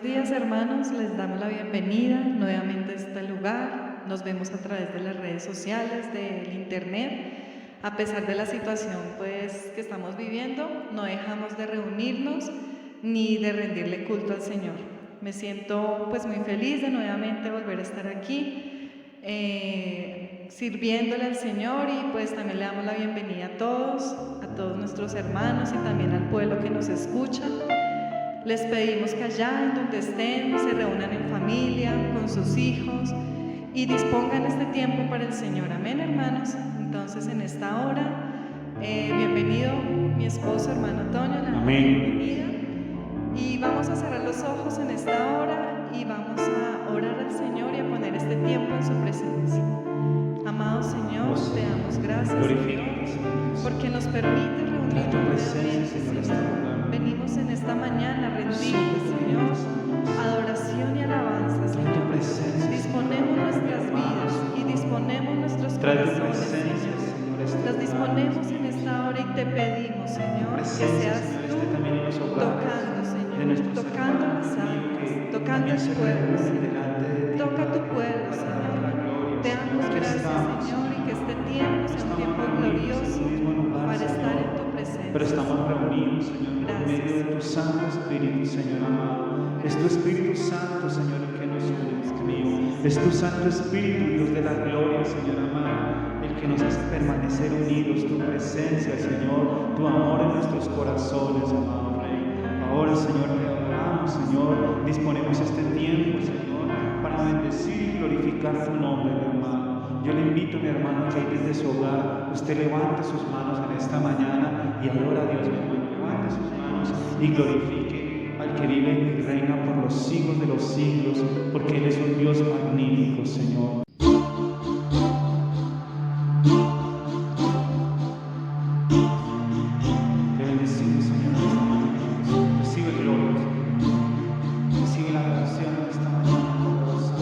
Buenos días, hermanos, les damos la bienvenida nuevamente a este lugar. Nos vemos a través de las redes sociales, del internet. A pesar de la situación pues que estamos viviendo, no dejamos de reunirnos ni de rendirle culto al Señor. Me siento pues muy feliz de nuevamente volver a estar aquí sirviéndole al Señor, y pues también le damos la bienvenida a todos nuestros hermanos y también al pueblo que nos escucha. Les pedimos que allá en donde estén se reúnan en familia, con sus hijos, y dispongan este tiempo para el Señor. Amén, hermanos. Entonces, en esta hora, bienvenido mi esposo, hermano Antonio, la bienvenida. Y vamos a cerrar los ojos en esta hora y vamos a orar al Señor y a poner este tiempo en su presencia. Amado Señor, te damos gracias, Señor, porque nos permite reunirnos nuevamente, Señor. Venimos en esta mañana a rendirte, Señor, adoración y alabanza, Señor. Disponemos nuestras vidas y disponemos nuestros corazones, Señor. Las disponemos en esta hora y te pedimos, Señor, que seas tú tocando, Señor, tocando las almas, tocando el pueblo, Señor. Toca tu pueblo, Señor. Te damos gracias, Señor, y que este tiempo sea un tiempo glorioso para estar en tu presencia. Pero estamos reunidos, Señor, en medio de tu Santo Espíritu, Señor amado. Es tu Espíritu Santo, Señor, el que nos une, Dios mío. Es tu Santo Espíritu, Dios de la gloria, Señor amado, el que nos hace permanecer unidos. Tu presencia, Señor, tu amor en nuestros corazones, amado Rey. Ahora, Señor, te adoramos, Señor. Disponemos este tiempo, Señor, para bendecir y glorificar tu nombre, mi hermano. Yo le invito a mi hermano que desde su hogar usted levante sus manos en esta mañana y adora a Dios, mi hermano. Levante sus manos y glorifique al que vive y reina por los siglos de los siglos, porque Él es un Dios magnífico, Señor. Te bendecimos, Señor. Recibe gloria, recibe la adoración en esta mañana poderosa.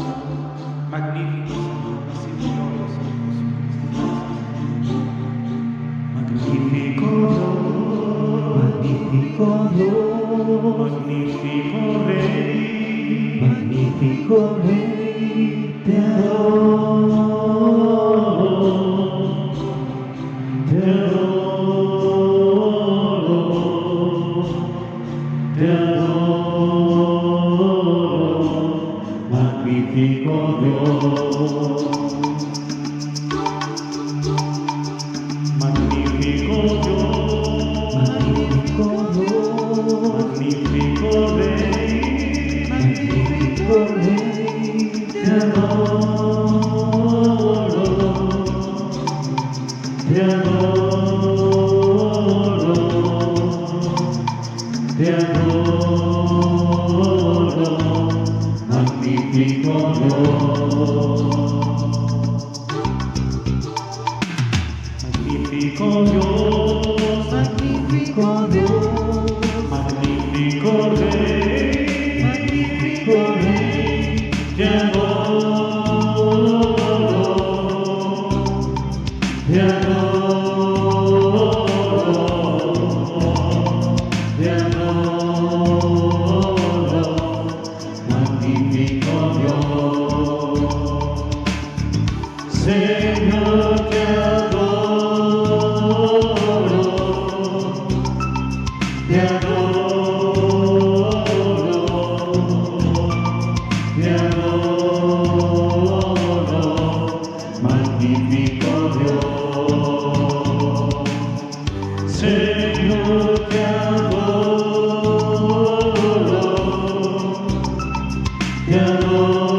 Magnífico, Señor. Recibe gloria, Señor. Magnífico Dios, magnífico Dios, magnífico Rey, magnífico Rey, te adoro, te adoro, te adoro, magnífico Dios. Magnífico Dios, magnífico Dios, magnífico Rey, magnífico Rey, te adoro, te adoro, te adoro, magnífico Dios. Magnífico Dios, magnífico Dios, magnífico Rey, magnífico Rey, te adoro, te adoro, te adoro, magnífico Dios. Señor, te adoro. Te adoro, te adoro, magnífico Dios. Señor, te adoro, te adoro,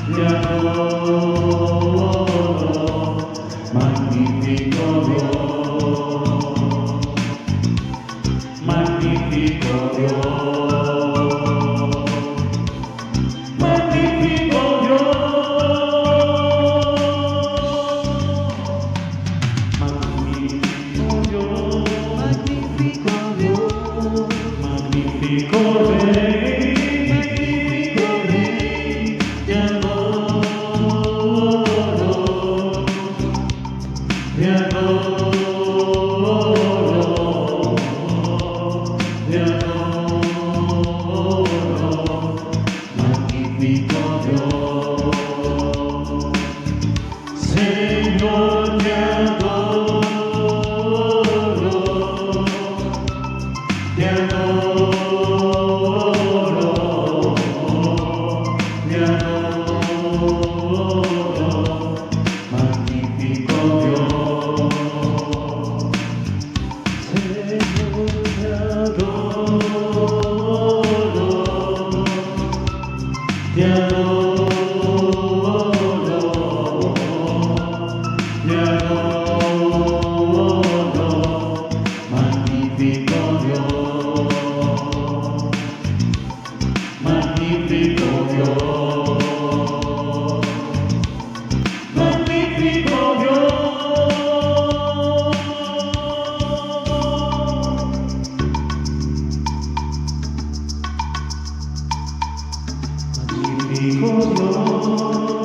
te adoro, magnífico Dios. Magnífico Dios, magnífico Dios, magnífico Dios, magnífico Dios, magnífico Rey, magnífico Rey, te adoro, te adoro. te adoro, magnífico Dios. Señor, te adoro, te adoro, te adoro, magnífico Dios. Señor, te adoro, te adoro, te adoro, magnífico Dios, magnífico Dios, magnífico Dios.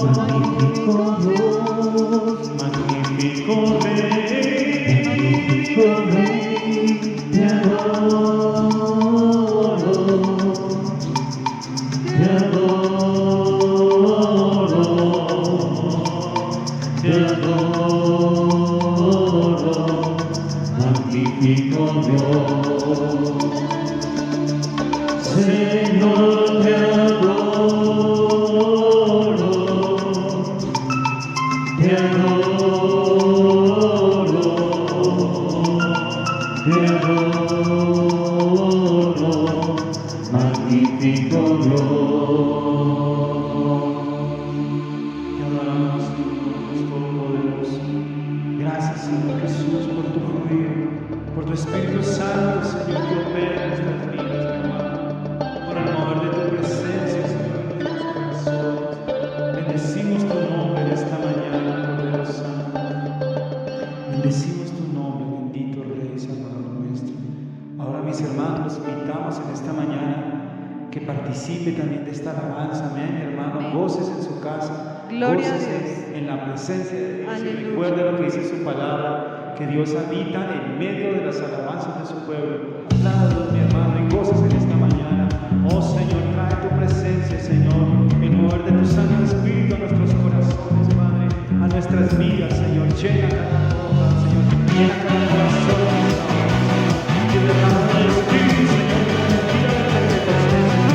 Magnífico Dios, magnífico Rey, te adoro, te adoro, te adoro, magnífico Dios. Señor, te adoro, te adoro, te adoro, magnífico Dios. Te adoramos, Dios Todopoderoso. Gracias, Señor Jesús, por tu fluir, por tu Espíritu Santo, Señor, que opera en nuestras vidas, mi hermano. Por el mover de tu presencia, Señor, en nuestros corazones. Bendecimos tu nombre en esta mañana, Cordero Santo. Bendecimos tu nombre, bendito Rey, Salvador nuestro. Ahora, mis hermanos, los invitamos en esta mañana que participe también de esta alabanza. Amén, mi hermano. Goces en su casa. Gloria a Gócese Dios. en la presencia de Dios. Y Aleluya. recuerda lo que dice su palabra, que Dios habita en medio de las alabanzas de su pueblo. Aplauda a Dios, mi hermano, y goces en esta mañana. Oh Señor, trae tu presencia, Señor, el mover de tu Santo Espíritu a nuestros corazones, Padre, a nuestras vidas, Señor. Llena cada cosa, Señor. Llena cada corazón. Que derrama el Espíritu, Señor, que nos tira de la presencia.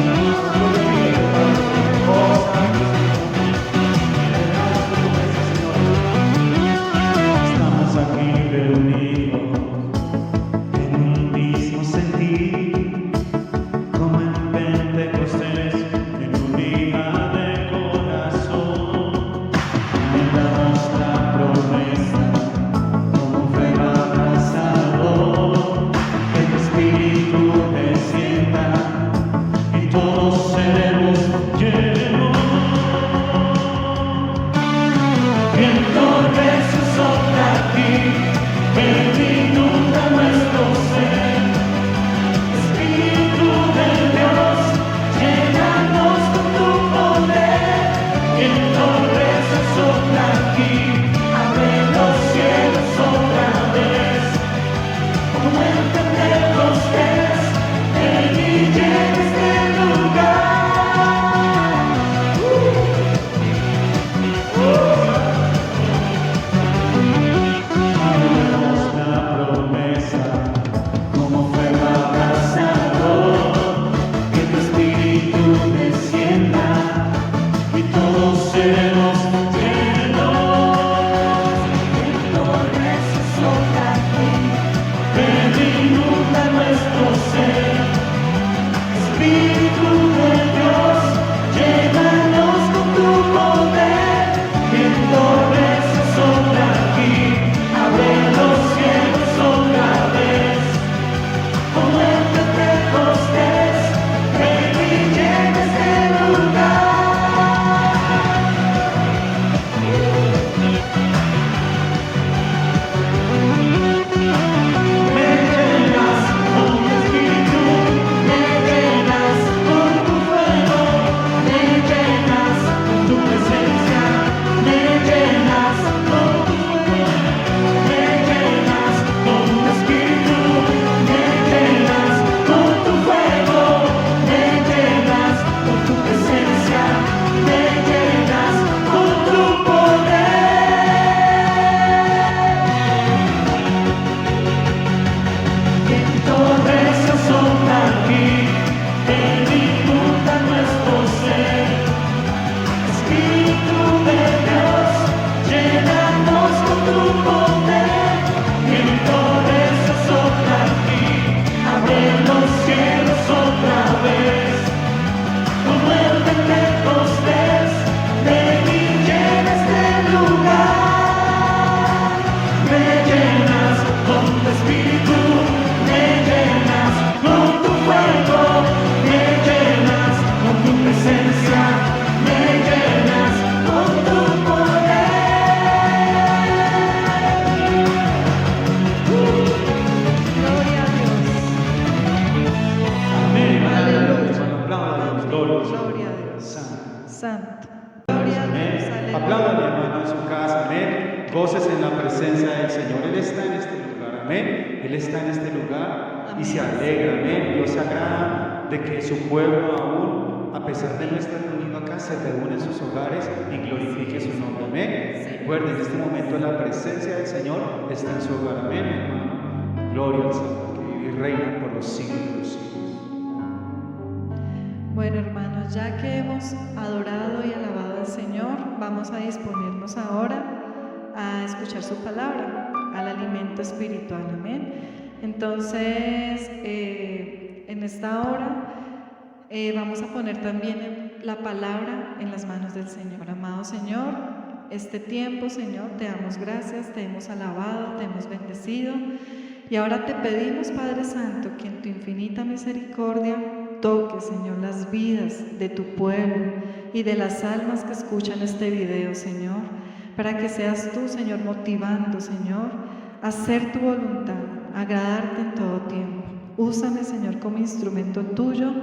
Glorifica, Padre. Oh Santo, estamos aquí reunidos en un mismo sentir, como en Pentecostés, en unidad de corazón. Anhelamos la promesa como un fuego abrasador, que tu Espíritu descienda y todos seremos llenos. Viento recio sopla aquí, ven y inunda nuestro ser. Espíritu de Dios, llénanos con tu poder. Viento recio sopla aquí, abre los cielos otra vez. Como en Pentecostés, Santo. Gloria a Dios, aleluya. Aplaudan, mi hermano, en su casa, amén. Goces en la presencia del Señor. Él está en este lugar, amén. Él está en este lugar y se alegra, amén. Dios se agrada de que su pueblo aún, a pesar de no estar reunido acá, se reúne en sus hogares y glorifique su nombre, amén. Recuerden, en este momento la presencia del Señor está en su hogar, amén, hermano. Gloria al Señor, que vive y reina por los siglos de los siglos. Bueno, hermanos, ya que hemos adorado y alabado al Señor, vamos a disponernos ahora a escuchar su palabra, al alimento espiritual, amén. Entonces, en esta hora vamos a poner también la palabra en las manos del Señor. Amado Señor, este tiempo, Señor, te damos gracias, te hemos alabado, te hemos bendecido, y ahora te pedimos, Padre Santo, que en tu infinita misericordia toque, Señor, las vidas de tu pueblo y de las almas que escuchan este video, Señor, para que seas tú, Señor, motivando, Señor, a hacer tu voluntad, a agradarte en todo tiempo. Úsame, Señor, como instrumento tuyo.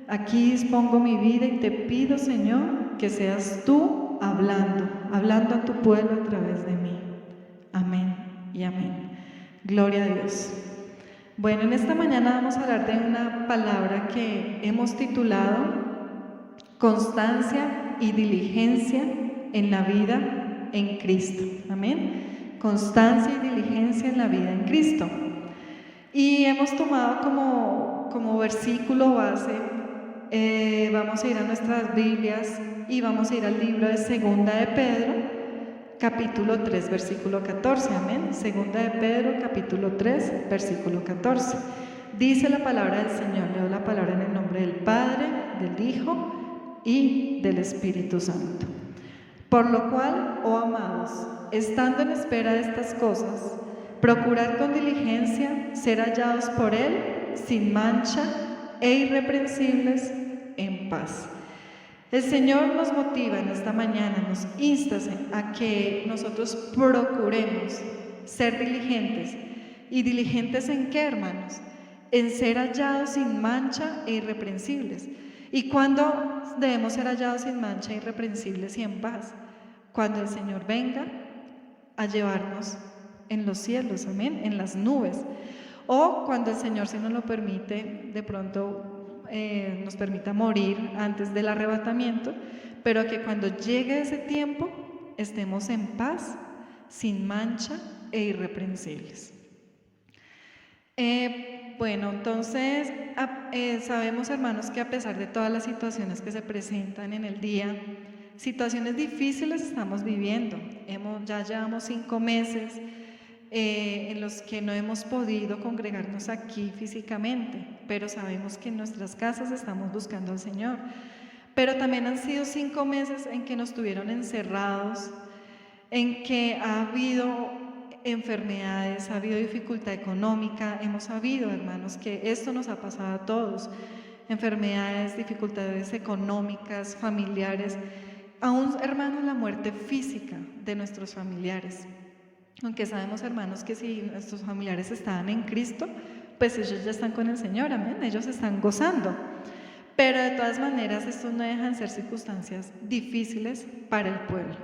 Aquí dispongo mi vida y te pido, Señor, que seas tú hablando a tu pueblo a través de mí. Amén y amén. Gloria a Dios. Bueno, en esta mañana vamos a hablar de una palabra que hemos titulado Constancia y diligencia en la vida en Cristo. Amén. Constancia y diligencia en la vida en Cristo. Y hemos tomado como versículo base, vamos a ir a nuestras Biblias y vamos a ir al libro de Segunda de Pedro, capítulo 3, versículo 14, amén. Segunda de Pedro, capítulo 3, versículo 14. Dice la palabra del Señor, leo la palabra en el nombre del Padre, del Hijo y del Espíritu Santo. Por lo cual, oh amados, estando en espera de estas cosas, procurad con diligencia ser hallados por Él sin mancha e irreprensibles en paz. El Señor nos motiva en esta mañana, nos insta a que nosotros procuremos ser diligentes. ¿Y diligentes en qué, hermanos? En ser hallados sin mancha e irreprensibles. ¿Y cuándo debemos ser hallados sin mancha, irreprensibles y en paz? Cuando el Señor venga a llevarnos en los cielos, amén, en las nubes. O cuando el Señor, si nos lo permite, de pronto nos permita morir antes del arrebatamiento, pero que cuando llegue ese tiempo estemos en paz, sin mancha e irreprensibles. Bueno, entonces sabemos, hermanos, que a pesar de todas las situaciones que se presentan en el día, situaciones difíciles estamos viviendo. Ya llevamos 5 meses en los que no hemos podido congregarnos aquí físicamente, pero sabemos que en nuestras casas estamos buscando al Señor. Pero también han sido 5 meses en que nos tuvieron encerrados, en que ha habido enfermedades, ha habido dificultad económica. Hemos sabido, hermanos, que esto nos ha pasado a todos: enfermedades, dificultades económicas, familiares, aún, hermanos, la muerte física de nuestros familiares. Aunque sabemos, hermanos, que si nuestros familiares estaban en Cristo, pues ellos ya están con el Señor, amén, ellos están gozando. Pero de todas maneras, estos no dejan de ser circunstancias difíciles para el pueblo.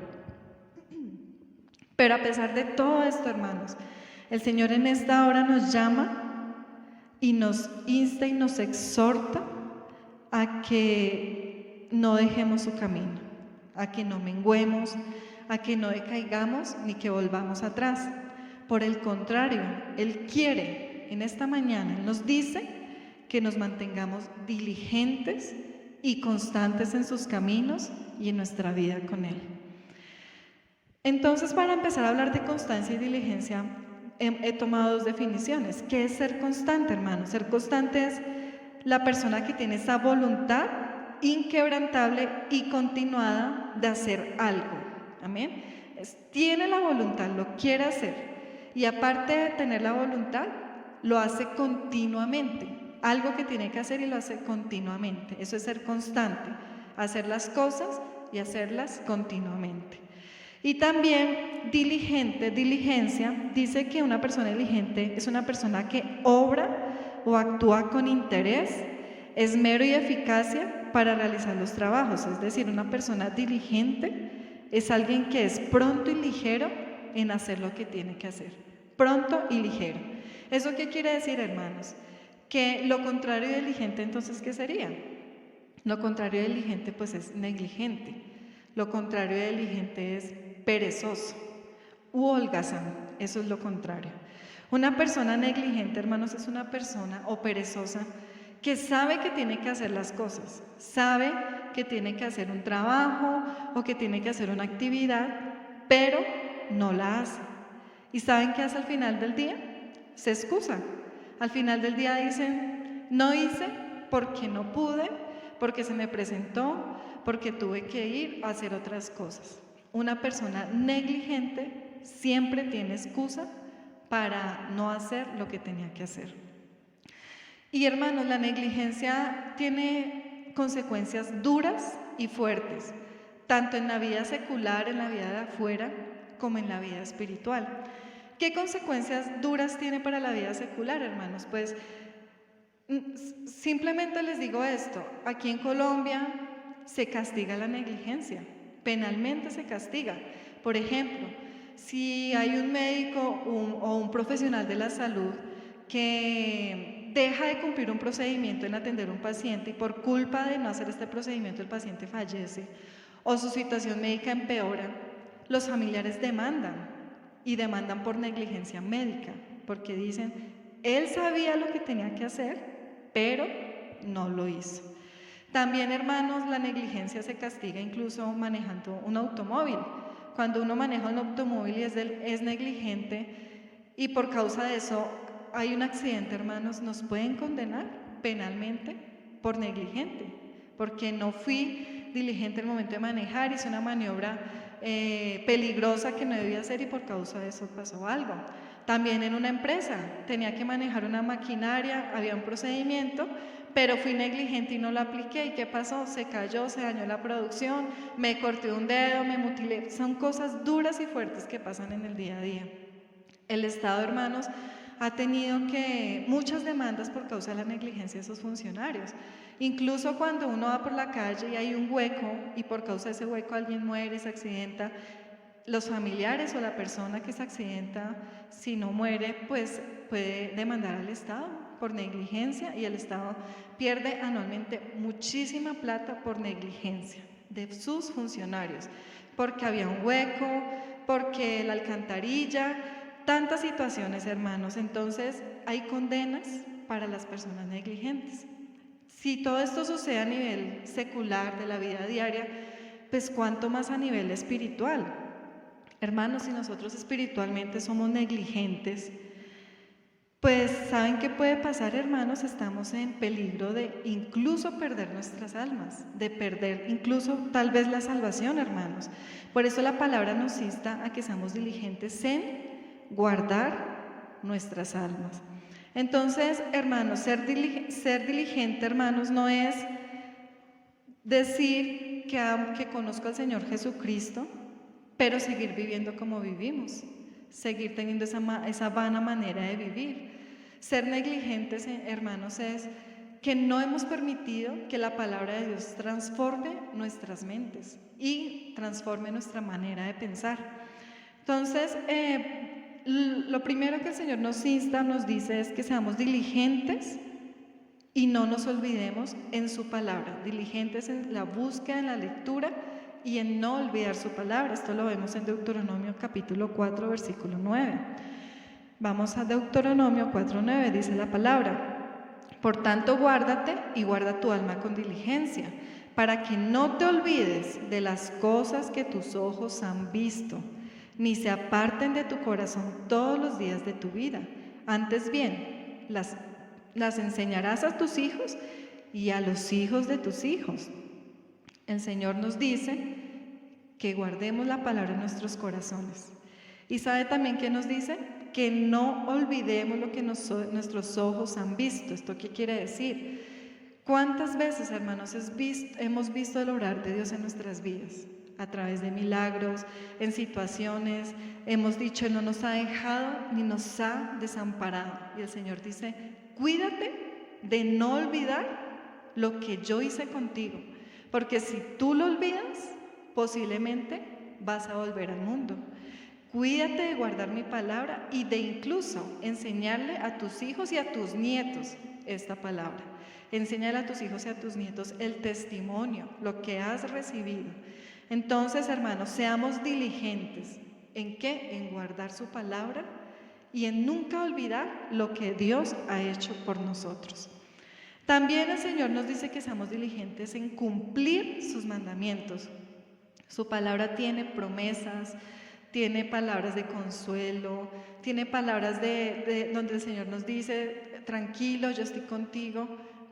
Pero a pesar de todo esto, hermanos, el Señor en esta hora nos llama y nos insta y nos exhorta a que no dejemos su camino, a que no menguemos, a que no decaigamos ni que volvamos atrás. Por el contrario, Él quiere, en esta mañana, Él nos dice que nos mantengamos diligentes y constantes en sus caminos y en nuestra vida con Él. Entonces, para empezar a hablar de constancia y diligencia, he tomado 2 definiciones. ¿Qué es ser constante, hermanos? Ser constante es la persona que tiene esa voluntad inquebrantable y continuada de hacer algo. Amén. Tiene la voluntad, lo quiere hacer, y aparte de tener la voluntad, lo hace continuamente. Algo que tiene que hacer y lo hace continuamente. Eso es ser constante, hacer las cosas y hacerlas continuamente. Y también diligencia, dice que una persona diligente es una persona que obra o actúa con interés, esmero y eficacia para realizar los trabajos. Es decir, una persona diligente es alguien que es pronto y ligero en hacer lo que tiene que hacer. Pronto y ligero. ¿Eso qué quiere decir, hermanos? Que lo contrario de diligente, entonces, ¿qué sería? Lo contrario de diligente, pues, es negligente. Lo contrario de diligente es perezoso u holgazán. Eso es lo contrario. Una persona negligente, hermanos, es una persona o perezosa que sabe que tiene que hacer las cosas, sabe que tiene que hacer un trabajo o que tiene que hacer una actividad, pero no la hace. ¿Y saben qué hace al final del día? Se excusa. Al final del día dicen, no hice porque no pude, porque se me presentó, porque tuve que ir a hacer otras cosas. Una persona negligente siempre tiene excusa para no hacer lo que tenía que hacer. Y hermanos, la negligencia tiene consecuencias duras y fuertes, tanto en la vida secular, en la vida de afuera, como en la vida espiritual. ¿Qué consecuencias duras tiene para la vida secular, hermanos? Pues simplemente les digo esto, aquí en Colombia se castiga la negligencia, penalmente se castiga. Por ejemplo, si hay un médico o un profesional de la salud que deja de cumplir un procedimiento en atender a un paciente y por culpa de no hacer este procedimiento el paciente fallece o su situación médica empeora, los familiares demandan y demandan por negligencia médica, porque dicen, él sabía lo que tenía que hacer, pero no lo hizo. También, hermanos, la negligencia se castiga incluso manejando un automóvil. Cuando uno maneja un automóvil y es negligente y por causa de eso hay un accidente, hermanos, nos pueden condenar penalmente por negligente, porque no fui diligente en el momento de manejar, hice una maniobra peligrosa que no debía hacer y por causa de eso pasó algo. También en una empresa, tenía que manejar una maquinaria, había un procedimiento, pero fui negligente y no lo apliqué. ¿Y qué pasó? Se cayó, se dañó la producción, me corté un dedo, me mutilé. Son cosas duras y fuertes que pasan en el día a día. El Estado, hermanos, ha tenido muchas demandas por causa de la negligencia de esos funcionarios. Incluso cuando uno va por la calle y hay un hueco y por causa de ese hueco alguien muere, se accidenta, los familiares o la persona que se accidenta, si no muere, pues puede demandar al Estado por negligencia y el Estado pierde anualmente muchísima plata por negligencia de sus funcionarios, porque había un hueco, porque la alcantarilla, tantas situaciones, hermanos. Entonces hay condenas para las personas negligentes. Si todo esto sucede a nivel secular de la vida diaria, pues cuánto más a nivel espiritual. Hermanos, si nosotros espiritualmente somos negligentes, pues ¿saben qué puede pasar, hermanos? Estamos en peligro de incluso perder nuestras almas, de perder incluso tal vez la salvación, hermanos. Por eso la palabra nos insta a que seamos diligentes en guardar nuestras almas. Entonces, hermanos, ser diligente, hermanos, no es decir que conozco al Señor Jesucristo, pero seguir viviendo como vivimos, seguir teniendo esa vana manera de vivir. Ser negligentes, hermanos, es que no hemos permitido que la palabra de Dios transforme nuestras mentes y transforme nuestra manera de pensar. Entonces, lo primero que el Señor nos insta, nos dice es que seamos diligentes y no nos olvidemos en su palabra, diligentes en la búsqueda, en la lectura y en no olvidar su palabra. Esto lo vemos en Deuteronomio capítulo 4, versículo 9. Vamos a Deuteronomio 4:9, dice la palabra: por tanto, guárdate y guarda tu alma con diligencia, para que no te olvides de las cosas que tus ojos han visto, ni se aparten de tu corazón todos los días de tu vida. Antes bien, las enseñarás a tus hijos y a los hijos de tus hijos. El Señor nos dice que guardemos la palabra en nuestros corazones. ¿Y sabe también qué nos dice? Que no olvidemos lo que nuestros ojos han visto. ¿Esto qué quiere decir? ¿Cuántas veces, hermanos, hemos visto el obrar de Dios en nuestras vidas? A través de milagros, en situaciones, hemos dicho, Él no nos ha dejado ni nos ha desamparado. Y el Señor dice, cuídate de no olvidar lo que yo hice contigo, porque si tú lo olvidas, posiblemente vas a volver al mundo. Cuídate de guardar mi palabra y de incluso enseñarle a tus hijos y a tus nietos esta palabra. Enséñale a tus hijos y a tus nietos el testimonio, lo que has recibido. Entonces, hermanos, seamos diligentes. ¿En qué? En guardar su palabra y en nunca olvidar lo que Dios ha hecho por nosotros. También el Señor nos dice que seamos diligentes en cumplir sus mandamientos. Su palabra tiene promesas, tiene palabras de consuelo, tiene palabras donde el Señor nos dice, tranquilo, yo estoy contigo,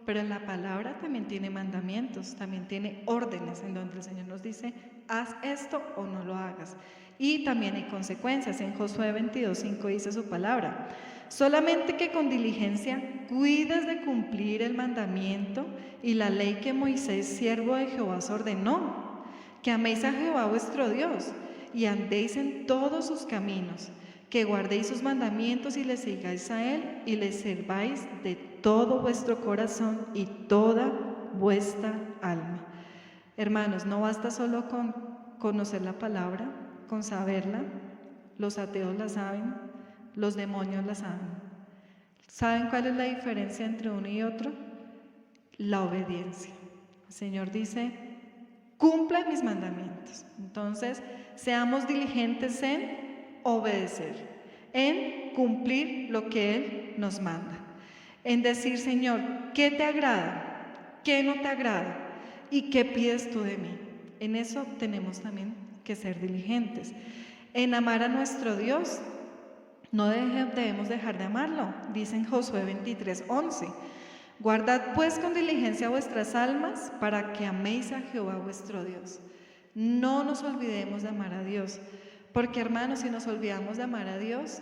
pero en la palabra también tiene mandamientos, también tiene órdenes en donde el Señor nos dice, haz esto o no lo hagas. Y también hay consecuencias. En Josué 22:5 dice su palabra, solamente que con diligencia cuides de cumplir el mandamiento y la ley que Moisés, siervo de Jehová, os ordenó, que améis a Jehová vuestro Dios y andéis en todos sus caminos, que guardéis sus mandamientos y le sigáis a él y le serváis de todo vuestro corazón y toda vuestra alma. Hermanos, no basta solo con conocer la palabra, con saberla. Los ateos la saben, los demonios la saben. ¿Saben cuál es la diferencia entre uno y otro? La obediencia. El Señor dice, cumpla mis mandamientos. Entonces, seamos diligentes en obedecer, en cumplir lo que Él nos manda, en decir, Señor, ¿qué te agrada? ¿Qué no te agrada? ¿Y qué pides tú de mí? En eso tenemos también que ser diligentes. En amar a nuestro Dios, no debemos dejar de amarlo. Dice en Josué 23:11, guardad pues con diligencia vuestras almas para que améis a Jehová vuestro Dios. No nos olvidemos de amar a Dios, porque hermanos, si nos olvidamos de amar a Dios,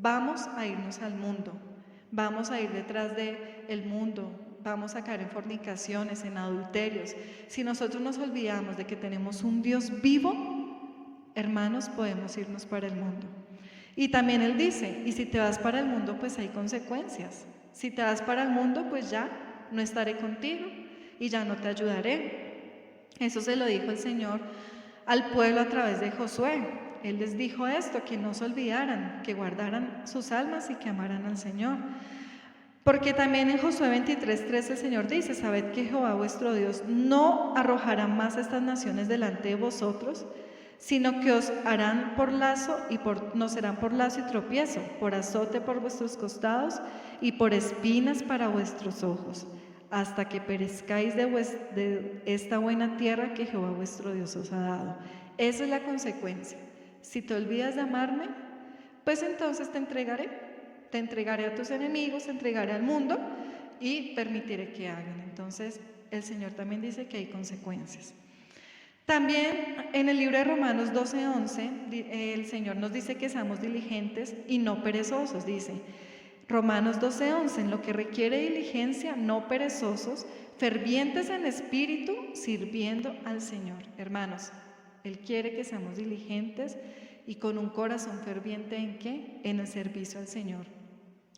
vamos a irnos al mundo, vamos a ir detrás del mundo, vamos a caer en fornicaciones, en adulterios. Si nosotros nos olvidamos de que tenemos un Dios vivo, hermanos, podemos irnos para el mundo. Y también Él dice, y si te vas para el mundo, pues hay consecuencias. Si te vas para el mundo, pues ya no estaré contigo y ya no te ayudaré. Eso se lo dijo el Señor al pueblo a través de Josué. Él les dijo esto, que no se olvidaran, que guardaran sus almas y que amaran al Señor. Porque también en Josué 23:13 el Señor dice, sabed que Jehová vuestro Dios no arrojará más a estas naciones delante de vosotros, sino que os harán por lazo y nos serán por lazo y tropiezo, por azote por vuestros costados y por espinas para vuestros ojos, hasta que perezcáis de esta buena tierra que Jehová vuestro Dios os ha dado. Esa es la consecuencia. Si te olvidas de amarme, pues entonces te entregaré a tus enemigos, te entregaré al mundo y permitiré que hagan. Entonces el Señor también dice que hay consecuencias. También en el libro de Romanos 12:11 el Señor nos dice que seamos diligentes y no perezosos. Dice Romanos 12:11, en lo que requiere diligencia, no perezosos, fervientes en espíritu, sirviendo al Señor. Hermanos, Él quiere que seamos diligentes y con un corazón ferviente, ¿en qué? En el servicio al Señor.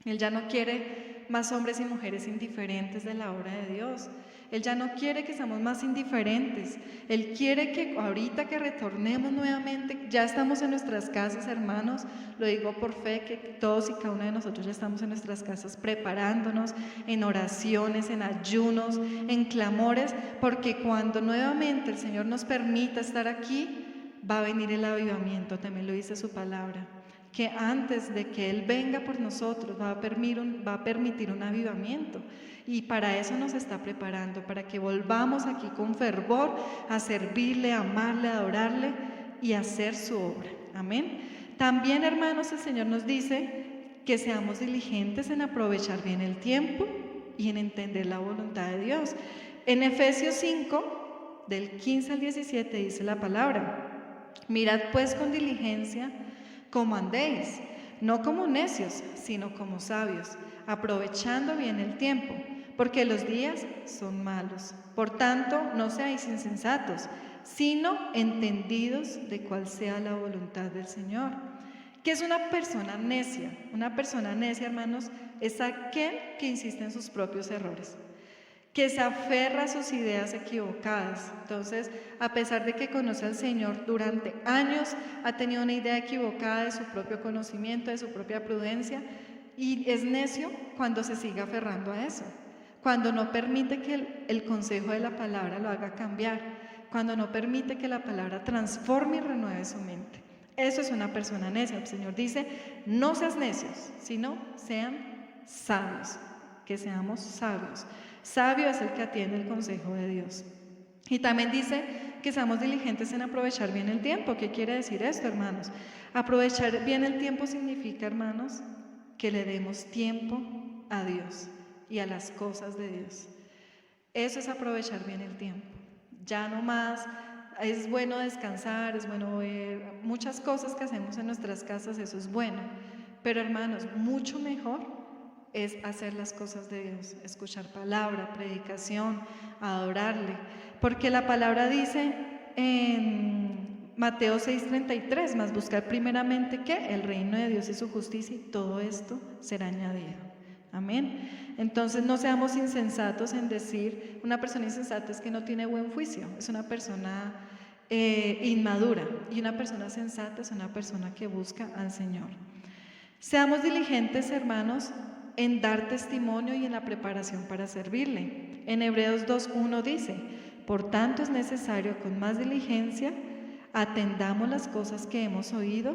Él ya no quiere más hombres y mujeres indiferentes de la obra de Dios. Él ya no quiere que seamos más indiferentes. Él quiere que ahorita que retornemos nuevamente, ya estamos en nuestras casas, hermanos, lo digo por fe, que todos y cada uno de nosotros ya estamos en nuestras casas preparándonos en oraciones, en ayunos, en clamores, porque cuando nuevamente el Señor nos permita estar aquí, va a venir el avivamiento, también lo dice su palabra, que antes de que Él venga por nosotros va a permitir un avivamiento. Y para eso nos está preparando, para que volvamos aquí con fervor a servirle, a amarle, a adorarle y a hacer su obra. Amén. También, hermanos, el Señor nos dice que seamos diligentes en aprovechar bien el tiempo y en entender la voluntad de Dios. En Efesios 5, del 15 al 17, dice la palabra: mirad pues con diligencia cómo andéis, no como necios, sino como sabios, aprovechando bien el tiempo, porque los días son malos. Por tanto, no seáis insensatos, sino entendidos de cuál sea la voluntad del Señor. ¿Qué es una persona necia? Una persona necia, hermanos, es aquel que insiste en sus propios errores, que se aferra a sus ideas equivocadas. Entonces, a pesar de que conoce al Señor durante años, ha tenido una idea equivocada de su propio conocimiento, de su propia prudencia, y es necio cuando se sigue aferrando a eso, cuando no permite que el consejo de la palabra lo haga cambiar, cuando no permite que la palabra transforme y renueve su mente. Eso es una persona necia. El Señor dice, no seas necios, sino sean sabios, que seamos sabios. Sabio es el que atiende el consejo de Dios. Y también dice que seamos diligentes en aprovechar bien el tiempo. ¿Qué quiere decir esto, hermanos? Aprovechar bien el tiempo significa, hermanos, que le demos tiempo a Dios y a las cosas de Dios. Eso es aprovechar bien el tiempo. Ya no más, es bueno descansar, es bueno ver muchas cosas que hacemos en nuestras casas, eso es bueno. Pero hermanos, mucho mejor es hacer las cosas de Dios, escuchar palabra, predicación, adorarle. Porque la palabra dice en Mateo 6:33, más buscar primeramente ¿qué? El reino de Dios y su justicia, y todo esto será añadido. Amén. Entonces no seamos insensatos en decir, una persona insensata es que no tiene buen juicio, es una persona inmadura, y una persona sensata es una persona que busca al Señor. Seamos diligentes, hermanos, en dar testimonio y en la preparación para servirle. En Hebreos 2:1 dice, por tanto es necesario con más diligencia atendamos las cosas que hemos oído.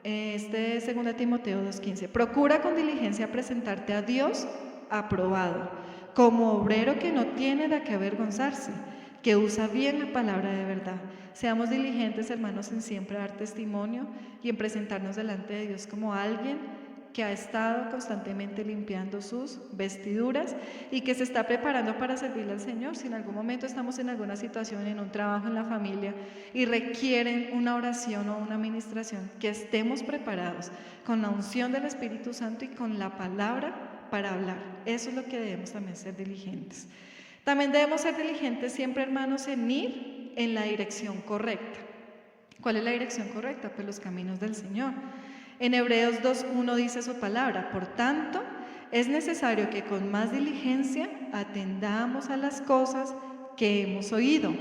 Este es 2 Timoteo 2:15. Procura con diligencia presentarte a Dios aprobado, como obrero que no tiene de qué avergonzarse, que usa bien la palabra de verdad. Seamos diligentes, hermanos, en siempre dar testimonio y en presentarnos delante de Dios como alguien que ha estado constantemente limpiando sus vestiduras y que se está preparando para servirle al Señor. Si en algún momento estamos en alguna situación, en un trabajo, en la familia, y requieren una oración o una administración, que estemos preparados con la unción del Espíritu Santo y con la palabra para hablar. Eso es lo que debemos también ser diligentes. También debemos ser diligentes siempre, hermanos, en ir en la dirección correcta. ¿Cuál es la dirección correcta? Pues los caminos del Señor. En Hebreos 2:1 dice su palabra, por tanto, es necesario que con más diligencia atendamos a las cosas que hemos oído,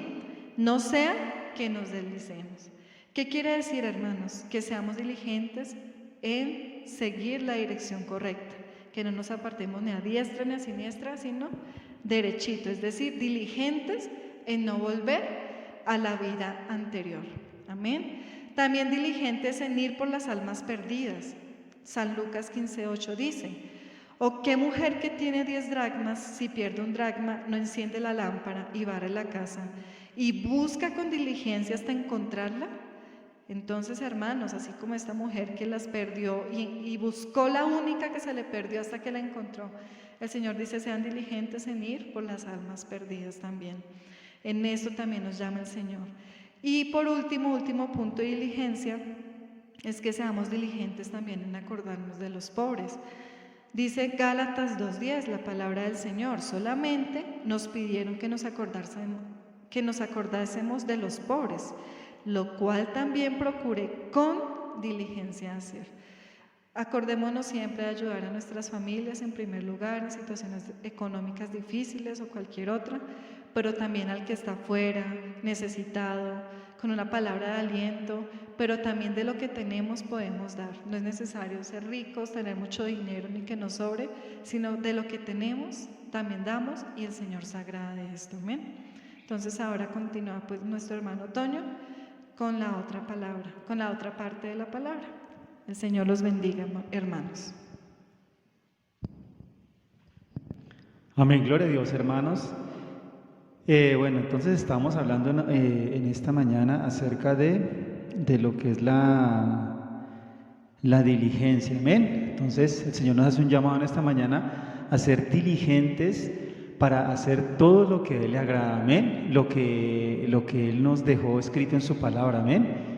no sea que nos deslicemos. ¿Qué quiere decir, hermanos? Que seamos diligentes en seguir la dirección correcta, que no nos apartemos ni a diestra ni a siniestra, sino derechito, es decir, diligentes en no volver a la vida anterior. Amén. También diligentes en ir por las almas perdidas. San Lucas 15:8 dice, ¿o qué mujer que tiene 10 dracmas, si pierde un dracma, no enciende la lámpara y barre la casa y busca con diligencia hasta encontrarla? Entonces, hermanos, así como esta mujer que las perdió y buscó la única que se le perdió hasta que la encontró, el Señor dice, sean diligentes en ir por las almas perdidas también. En esto también nos llama el Señor. Y por último punto de diligencia, es que seamos diligentes también en acordarnos de los pobres. Dice Gálatas 2:10, la palabra del Señor, solamente nos pidieron que nos acordásemos de los pobres, lo cual también procure con diligencia hacer. Acordémonos siempre de ayudar a nuestras familias en primer lugar, en situaciones económicas difíciles o cualquier otra, pero también al que está afuera, necesitado, con una palabra de aliento, pero también de lo que tenemos podemos dar. No es necesario ser ricos, tener mucho dinero ni que nos sobre, sino de lo que tenemos también damos y el Señor se agrada de esto. Amén. Entonces ahora continúa pues nuestro hermano Toño con la otra palabra, con la otra parte de la palabra. El Señor los bendiga, hermanos. Amén, gloria a Dios, hermanos. Bueno, entonces estamos hablando en esta mañana acerca de lo que es la diligencia, amén. Entonces el Señor nos hace un llamado en esta mañana a ser diligentes para hacer todo lo que a Él le agrada, amén, lo que Él nos dejó escrito en su palabra, amén.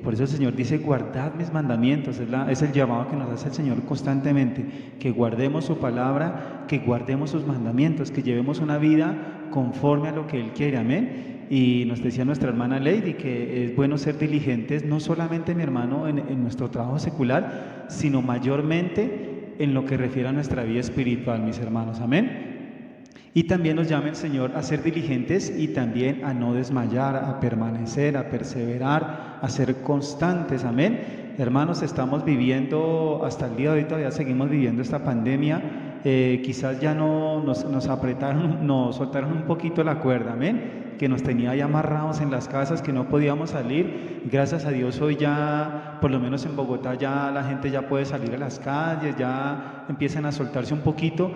Por eso el Señor dice, guardad mis mandamientos, es el llamado que nos hace el Señor constantemente, que guardemos su palabra, que guardemos sus mandamientos, que llevemos una vida conforme a lo que Él quiere, amén. Y nos decía nuestra hermana Lady que es bueno ser diligentes, no solamente, mi hermano, en nuestro trabajo secular, sino mayormente en lo que refiere a nuestra vida espiritual, mis hermanos, amén. Y también nos llama el Señor a ser diligentes y también a no desmayar, a permanecer, a perseverar, a ser constantes, amén. Hermanos, estamos viviendo, hasta el día de hoy todavía seguimos viviendo esta pandemia. Quizás ya no nos apretaron, nos soltaron un poquito la cuerda, amén, que nos tenía ya amarrados en las casas, que no podíamos salir. Gracias a Dios hoy ya, por lo menos en Bogotá, ya la gente ya puede salir a las calles, ya empiezan a soltarse un poquito,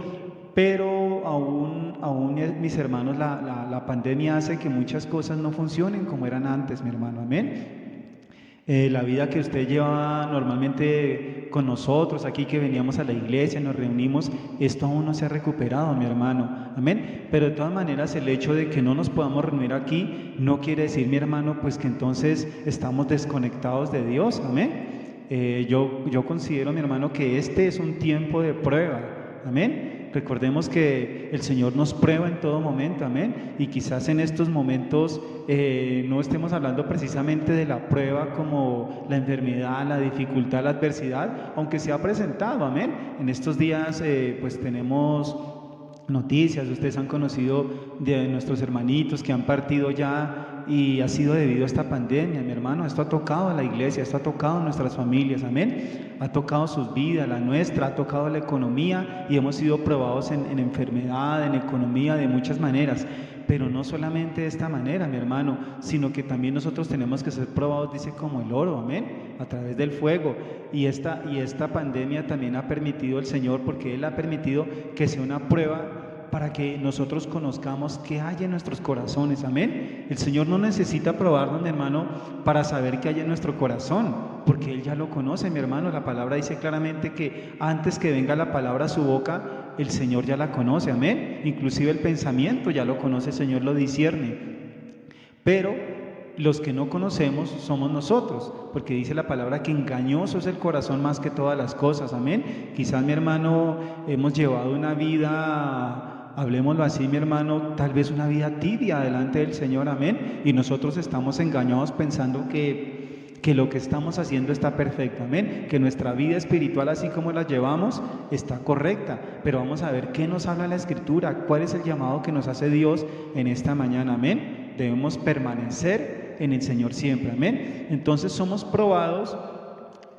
pero aún mis hermanos, la pandemia hace que muchas cosas no funcionen como eran antes, mi hermano, amén. La vida que usted lleva normalmente con nosotros aquí, que veníamos a la iglesia, nos reunimos, esto aún no se ha recuperado, mi hermano, amén. Pero de todas maneras, el hecho de que no nos podamos reunir aquí no quiere decir, mi hermano, pues que entonces estamos desconectados de Dios, amén. Yo considero, mi hermano, que este es un tiempo de prueba, amén. Recordemos que el Señor nos prueba en todo momento, amén. Y quizás en estos momentos no estemos hablando precisamente de la prueba como la enfermedad, la dificultad, la adversidad, aunque se ha presentado, amén. En estos días pues tenemos noticias, ustedes han conocido de nuestros hermanitos que han partido ya, y ha sido debido a esta pandemia, mi hermano. Esto ha tocado a la iglesia, esto ha tocado a nuestras familias, amén. Ha tocado sus vidas, la nuestra, ha tocado la economía, y hemos sido probados en enfermedad, en economía, de muchas maneras. Pero no solamente de esta manera, mi hermano, sino que también nosotros tenemos que ser probados, dice, como el oro, amén, a través del fuego. Y esta pandemia también ha permitido el Señor, porque Él ha permitido que sea una prueba para que nosotros conozcamos qué hay en nuestros corazones, amén. El Señor no necesita probarnos, mi hermano, para saber qué hay en nuestro corazón, porque Él ya lo conoce, mi hermano. La palabra dice claramente que antes que venga la palabra a su boca, el Señor ya la conoce, amén. Inclusive el pensamiento ya lo conoce, el Señor lo discierne. Pero los que no conocemos somos nosotros, porque dice la palabra que engañoso es el corazón más que todas las cosas, amén. Quizás, mi hermano, hemos llevado una vida, hablemoslo así, mi hermano, tal vez una vida tibia delante del Señor, amén, y nosotros estamos engañados pensando que lo que estamos haciendo está perfecto, amén, que nuestra vida espiritual, así como la llevamos, está correcta. Pero vamos a ver qué nos habla la Escritura, cuál es el llamado que nos hace Dios en esta mañana, amén. Debemos permanecer en el Señor siempre, amén. Entonces somos probados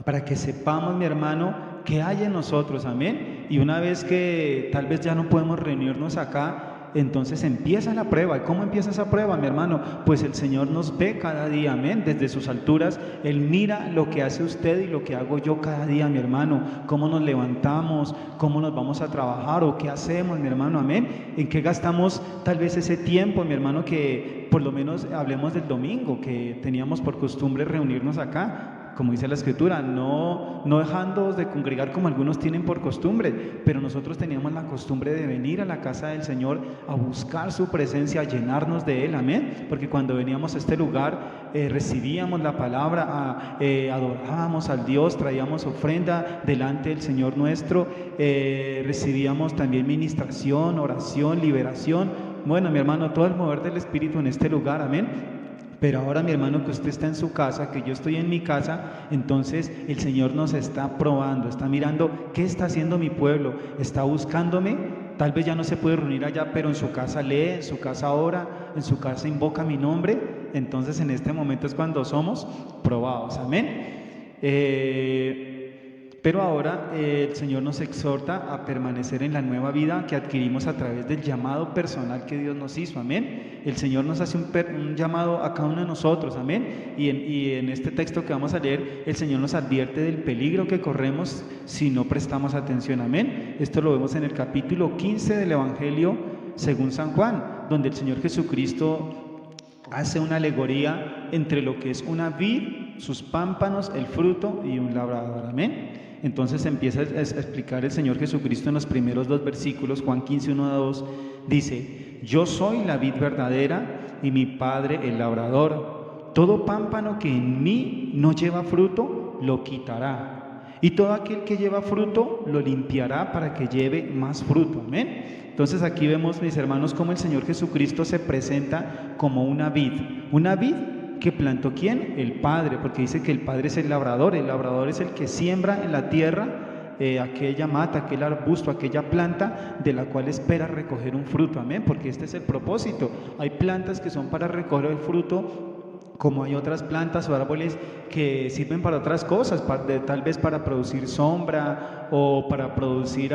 para que sepamos, mi hermano, qué hay en nosotros, amén. Y una vez que tal vez ya no podemos reunirnos acá, entonces empieza la prueba. ¿Y cómo empieza esa prueba, mi hermano? Pues el Señor nos ve cada día, amén. Desde sus alturas, Él mira lo que hace usted y lo que hago yo cada día, mi hermano. Cómo nos levantamos, cómo nos vamos a trabajar o qué hacemos, mi hermano, amén. En qué gastamos tal vez ese tiempo, mi hermano, que por lo menos hablemos del domingo, que teníamos por costumbre reunirnos acá. Como dice la Escritura, no dejándonos de congregar como algunos tienen por costumbre, pero nosotros teníamos la costumbre de venir a la casa del Señor a buscar su presencia, a llenarnos de Él, amén, porque cuando veníamos a este lugar recibíamos la palabra, adorábamos al Dios, traíamos ofrenda delante del Señor nuestro, recibíamos también ministración, oración, liberación. Bueno, mi hermano, todo el mover del Espíritu en este lugar, amén. Pero ahora, mi hermano, que usted está en su casa, que yo estoy en mi casa, entonces el Señor nos está probando, está mirando qué está haciendo mi pueblo, está buscándome. Tal vez ya no se puede reunir allá, pero en su casa lee, en su casa ora, en su casa invoca mi nombre. Entonces en este momento es cuando somos probados, amén. Pero ahora el Señor nos exhorta a permanecer en la nueva vida que adquirimos a través del llamado personal que Dios nos hizo, amén. El Señor nos hace un llamado a cada uno de nosotros, amén. Y en este texto que vamos a leer, el Señor nos advierte del peligro que corremos si no prestamos atención, amén. Esto lo vemos en el capítulo 15 del Evangelio según San Juan, donde el Señor Jesucristo hace una alegoría entre lo que es una vid, sus pámpanos, el fruto y un labrador, amén. Entonces empieza a explicar el Señor Jesucristo en los primeros 2 versículos, Juan 15, 1 a 2, dice: yo soy la vid verdadera y mi Padre el labrador. Todo pámpano que en mí no lleva fruto, lo quitará. Y todo aquel que lleva fruto, lo limpiará para que lleve más fruto, amén. Entonces aquí vemos, mis hermanos, cómo el Señor Jesucristo se presenta como una vid. Una vid que plantó ¿quién? El Padre, porque dice que el Padre es el labrador es el que siembra en la tierra aquella mata, aquel arbusto, aquella planta de la cual espera recoger un fruto, amén, porque este es el propósito. Hay plantas que son para recoger el fruto, como hay otras plantas o árboles que sirven para otras cosas, tal vez para producir sombra o para producir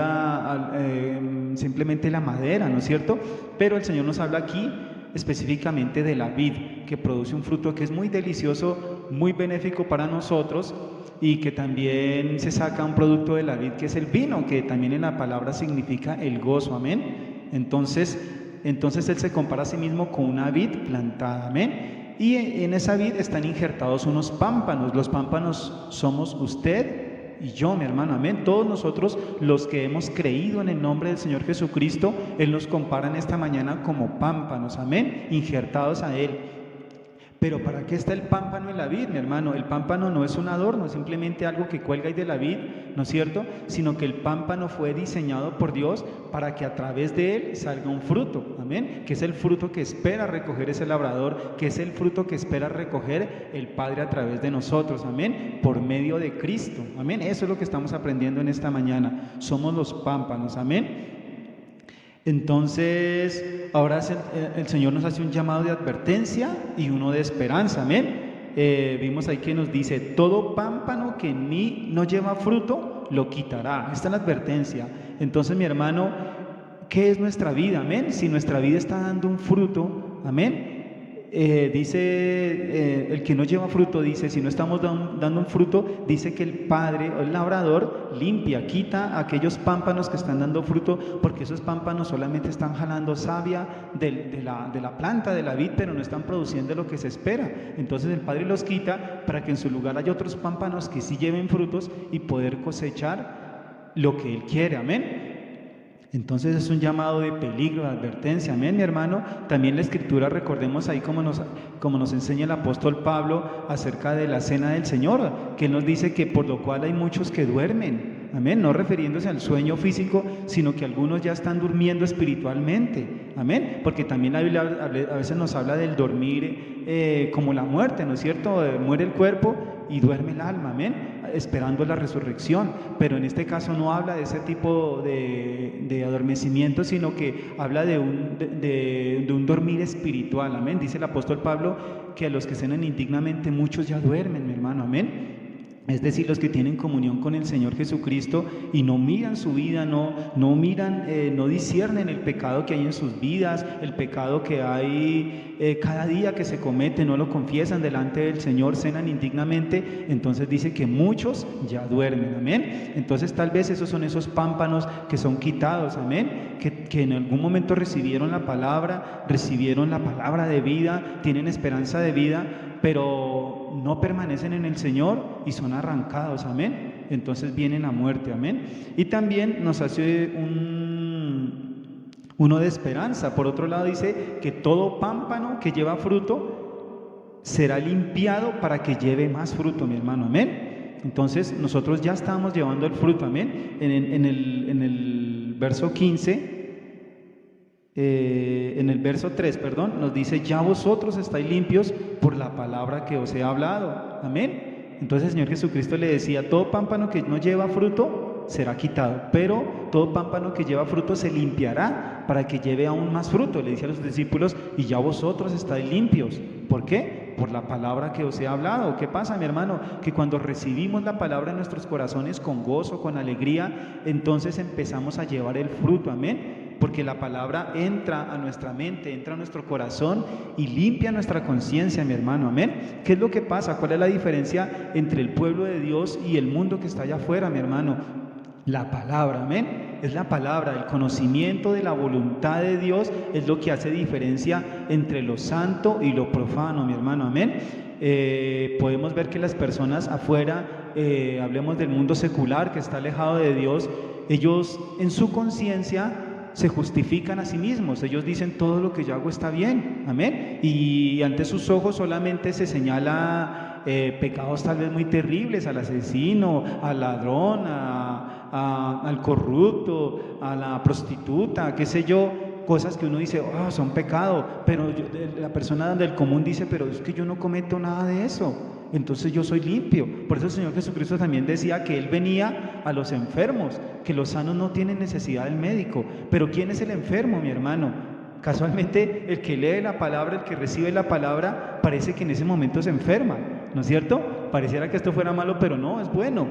simplemente la madera, ¿no es cierto? Pero el Señor nos habla aquí específicamente de la vid, que produce un fruto que es muy delicioso, muy benéfico para nosotros, y que también se saca un producto de la vid que es el vino, que también en la palabra significa el gozo, amén. Entonces Él se compara a sí mismo con una vid plantada, amén. Y en esa vid están injertados unos pámpanos. Los pámpanos somos usted y yo, mi hermano, amén. Todos nosotros los que hemos creído en el nombre del Señor Jesucristo, Él nos compara en esta mañana como pámpanos, amén, injertados a Él. Pero ¿para qué está el pámpano en la vid, mi hermano? El pámpano no es un adorno, es simplemente algo que cuelga ahí de la vid, ¿no es cierto? Sino que el pámpano fue diseñado por Dios para que a través de él salga un fruto, amén, que es el fruto que espera recoger ese labrador, que es el fruto que espera recoger el Padre a través de nosotros, amén, por medio de Cristo, amén. Eso es lo que estamos aprendiendo en esta mañana. Somos los pámpanos, amén. Entonces, ahora el Señor nos hace un llamado de advertencia y uno de esperanza, amén. Vimos ahí que nos dice: todo pámpano que en mí no lleva fruto, lo quitará. Esta es la advertencia. Entonces, mi hermano, ¿qué es nuestra vida? Amén. Si nuestra vida está dando un fruto, amén. Dice, el que no lleva fruto, dice, si no estamos dando un fruto, dice que el Padre o el labrador limpia, quita aquellos pámpanos que están dando fruto, porque esos pámpanos solamente están jalando savia de la planta, de la vid, pero no están produciendo lo que se espera. Entonces el Padre los quita para que en su lugar haya otros pámpanos que sí lleven frutos y poder cosechar lo que Él quiere, amén. Entonces es un llamado de peligro, de advertencia, amén, mi hermano. También la Escritura, recordemos ahí como nos enseña el apóstol Pablo acerca de la cena del Señor, que Él nos dice que por lo cual hay muchos que duermen, amén, no refiriéndose al sueño físico, sino que algunos ya están durmiendo espiritualmente, amén, porque también la Biblia a veces nos habla del dormir como la muerte, ¿no es cierto? Muere el cuerpo y duerme el alma, amén, esperando la resurrección. Pero en este caso no habla de ese tipo de adormecimiento, sino que habla de un dormir espiritual, amén. Dice el apóstol Pablo que a los que cenan indignamente muchos ya duermen, mi hermano, amén. Es decir, los que tienen comunión con el Señor Jesucristo y no miran su vida, no miran, no disciernen el pecado que hay en sus vidas, el pecado que hay cada día que se comete, no lo confiesan delante del Señor, cenan indignamente. Entonces dice que muchos ya duermen, amén. Entonces tal vez esos son esos pámpanos que son quitados, amén, que en algún momento recibieron la palabra de vida, tienen esperanza de vida, pero no permanecen en el Señor y son arrancados, amén. Entonces vienen a muerte, amén. Y también nos hace uno de esperanza. Por otro lado dice que todo pámpano que lleva fruto será limpiado para que lleve más fruto, mi hermano, amén. Entonces nosotros ya estamos llevando el fruto, amén. En el verso 15, en el verso 3, perdón, nos dice: ya vosotros estáis limpios por la palabra que os he hablado, amén. Entonces el Señor Jesucristo le decía: todo pámpano que no lleva fruto será quitado, pero todo pámpano que lleva fruto se limpiará para que lleve aún más fruto. Le dice a los discípulos: y ya vosotros estáis limpios. ¿Por qué? Por la palabra que os he hablado. ¿Qué pasa, mi hermano? Que cuando recibimos la palabra en nuestros corazones con gozo, con alegría, entonces empezamos a llevar el fruto, amén. Porque la palabra entra a nuestra mente, entra a nuestro corazón y limpia nuestra conciencia, mi hermano, amén. ¿Qué es lo que pasa? ¿Cuál es la diferencia entre el pueblo de Dios y el mundo que está allá afuera, mi hermano? La palabra, amén. Es la palabra, el conocimiento de la voluntad de Dios es lo que hace diferencia entre lo santo y lo profano, mi hermano, amén. Podemos ver que las personas afuera, hablemos del mundo secular que está alejado de Dios, ellos en su conciencia se justifican a sí mismos. Ellos dicen: todo lo que yo hago está bien, amén, y ante sus ojos solamente se señala pecados tal vez muy terribles, al asesino, al ladrón, al corrupto, a la prostituta, qué sé yo, cosas que uno dice: son pecado, pero la persona del común dice: pero es que yo no cometo nada de eso. entonces yo soy limpio. Por eso el Señor Jesucristo también decía que Él venía a los enfermos, que los sanos no tienen necesidad del médico. Pero ¿quién es el enfermo, mi hermano? Casualmente el que lee la palabra, el que recibe la palabra, parece que en ese momento se enferma, ¿no es cierto? Pareciera que esto fuera malo, pero no, es bueno.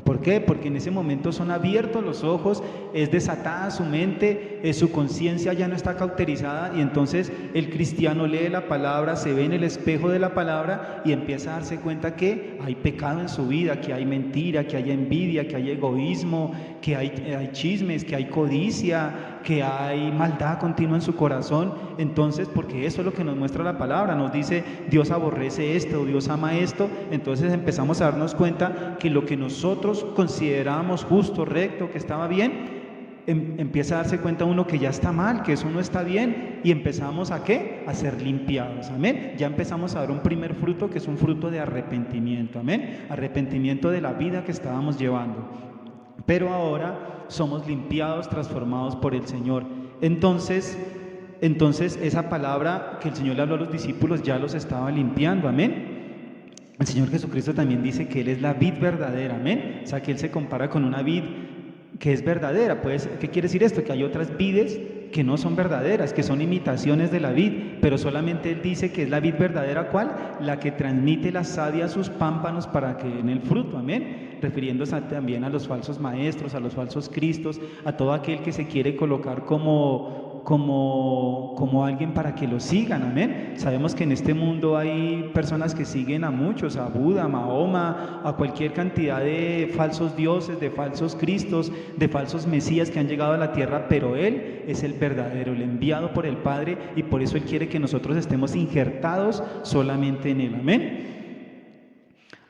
¿Por qué? Porque en ese momento son abiertos los ojos, es desatada su mente, su conciencia ya no está cauterizada, y entonces el cristiano lee la palabra, se ve en el espejo de la palabra y empieza a darse cuenta que hay pecado en su vida, que hay mentira, que hay envidia, que hay egoísmo, que hay chismes, que hay codicia, que hay maldad continua en su corazón. Entonces, porque eso es lo que nos muestra la palabra, nos dice Dios aborrece esto, Dios ama esto. Entonces empezamos a darnos cuenta que lo que nosotros considerábamos justo, recto, que estaba bien, empieza a darse cuenta uno que ya está mal, que eso no está bien, y empezamos ¿a qué? A ser limpiados, amén. Ya empezamos a dar un primer fruto, que es un fruto de arrepentimiento, amén. Arrepentimiento de la vida que estábamos llevando. Pero ahora somos limpiados, transformados por el Señor. Entonces esa palabra que el Señor le habló a los discípulos ya los estaba limpiando, amén. El Señor Jesucristo también dice que Él es la vid verdadera, amén. O sea, que Él se compara con una vid que es verdadera. Pues, ¿qué quiere decir esto? Que hay otras vides que no son verdaderas, que son imitaciones de la vid, pero solamente Él dice que es la vid verdadera. ¿Cuál? La que transmite la savia a sus pámpanos para que den el fruto, amén. Refiriéndose también a los falsos maestros, a los falsos cristos, a todo aquel que se quiere colocar como alguien para que lo sigan, amén. Sabemos que en este mundo hay personas que siguen a muchos, a Buda, a Mahoma, a cualquier cantidad de falsos dioses, de falsos cristos, de falsos mesías que han llegado a la tierra, pero Él es el verdadero, el enviado por el Padre, y por eso Él quiere que nosotros estemos injertados solamente en Él, amén.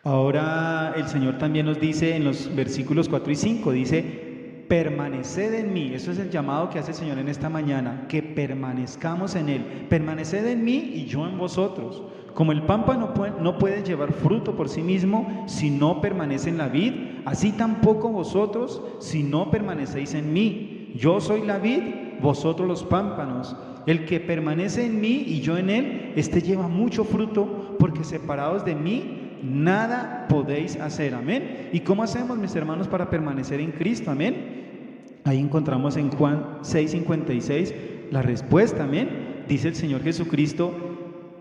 Ahora el Señor también nos dice en los versículos 4 y 5, dice: permaneced en mí. Eso es el llamado que hace el Señor en esta mañana, que permanezcamos en Él. Permaneced en mí y yo en vosotros. Como el pámpano no puede llevar fruto por sí mismo si no permanece en la vid, así tampoco vosotros si no permanecéis en mí. Yo soy la vid, vosotros los pámpanos. El que permanece en mí y yo en él, este lleva mucho fruto, porque separados de mí nada podéis hacer, amén. ¿Y cómo hacemos, mis hermanos, para permanecer en Cristo? Amén. Ahí encontramos en Juan 6:56 la respuesta, amén. Dice el Señor Jesucristo: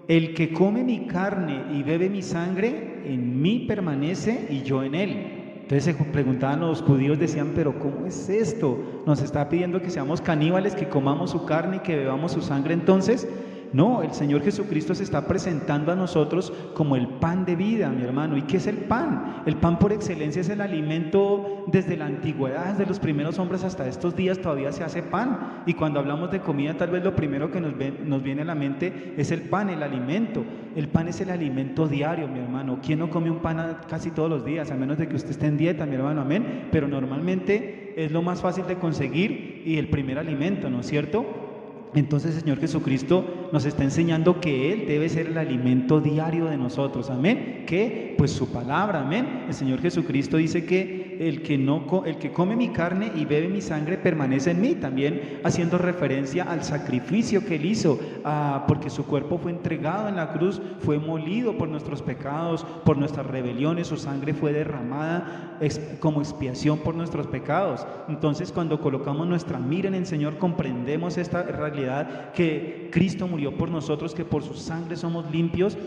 el que come mi carne y bebe mi sangre, en mí permanece y yo en él. Entonces se preguntaban los judíos, decían: pero ¿cómo es esto? ¿Nos está pidiendo que seamos caníbales, que comamos su carne y que bebamos su sangre entonces? No, el Señor Jesucristo se está presentando a nosotros como el pan de vida, mi hermano. ¿Y qué es el pan? El pan por excelencia es el alimento. Desde la antigüedad, desde los primeros hombres hasta estos días todavía se hace pan. Y cuando hablamos de comida, tal vez lo primero que nos viene a la mente es el pan, el alimento. El pan es el alimento diario, mi hermano. ¿Quién no come un pan casi todos los días? A menos de que usted esté en dieta, mi hermano, amén. Pero normalmente es lo más fácil de conseguir y el primer alimento, ¿no es cierto? Entonces el Señor Jesucristo nos está enseñando que Él debe ser el alimento diario de nosotros, amén. ¿Qué? Pues su palabra, amén. El Señor Jesucristo dice que el que come mi carne y bebe mi sangre permanece en mí, también haciendo referencia al sacrificio que Él hizo, porque su cuerpo fue entregado en la cruz, fue molido por nuestros pecados, por nuestras rebeliones, su sangre fue derramada como expiación por nuestros pecados. Entonces, cuando colocamos nuestra mira en el Señor, comprendemos esta realidad, que Cristo murió por nosotros, que por su sangre somos limpios.